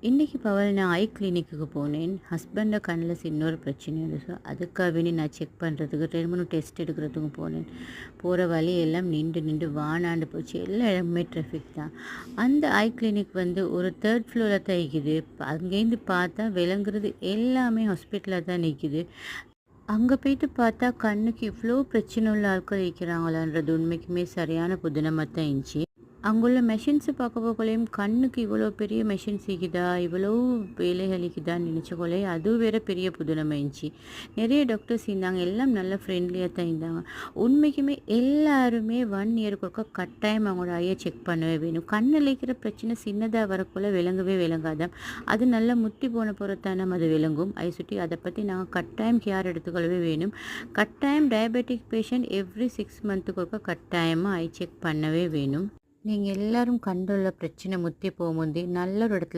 இன்னைக்கு பவல் நான் ஐ கிளினிக்குக்கு போனேன். ஹஸ்பண்ட கண்ல சின்ன ஒரு பிரச்சனை இருந்துச்சு. அதுக்காக வேண்டி நான் செக் பண்ணுறதுக்கு 2, 3 டெஸ்ட் எடுக்கிறதுக்கும் போனேன். போகிற வழி எல்லாம் நின்று நின்று வானாண்டு போச்சு. எல்லா இடமுமே டிராஃபிக் தான். அந்த ஐ கிளினிக் வந்து ஒரு 3rd ஃப்ளோரில் தான் இருக்குது. அங்கேருந்து பார்த்தா விளங்குறது எல்லாமே ஹாஸ்பிட்டலில் தான் நிற்குது. அங்கே போயிட்டு பார்த்தா கண்ணுக்கு இவ்வளோ பிரச்சனை உள்ள ஆட்கள் இருக்கிறாங்களான்றது உண்மைக்குமே சரியான புதினமாக தான் இருந்துச்சு. அங்குள்ள மெஷின்ஸு பார்க்க போகலையும் கண்ணுக்கு இவ்வளோ பெரிய மெஷின்ஸ் இருக்குதா, இவ்வளோ வேலைகள் இருக்குதான்னு நினச்சக்கொள்ளே அது வேற பெரிய புதுநமை இருந்துச்சு. நிறைய டாக்டர்ஸ் இருந்தாங்க, எல்லாம் நல்ல ஃப்ரெண்ட்லியாக தான் இருந்தாங்க. உண்மைக்குமே எல்லாருமே 1 இயருக்கு ஒருக்கா கட்டாயம் அவங்களோட ஐயை செக் பண்ணவே வேணும். கண்ணில் இருக்கிற பிரச்சனை சின்னதாக வரக்குள்ள விளங்கவே விளங்காதான். அது நல்லா முத்தி போன பொறுத்தான அது விளங்கும். ஐ சுட்டி அதை பற்றி நாங்கள் கட்டாயம் கேர் எடுத்துக்கொள்ளவே வேணும். கட்டாயம் டயபெட்டிக் பேஷண்ட் எவ்ரி 6 மந்த்துக்கு ஒருக்கா கட்டாயமாக ஐ செக் பண்ணவே வேணும். நீங்கள் எல்லாரும் கண்டுள்ள பிரச்சனை முத்தி போகும்போது நல்ல ஒரு இடத்துல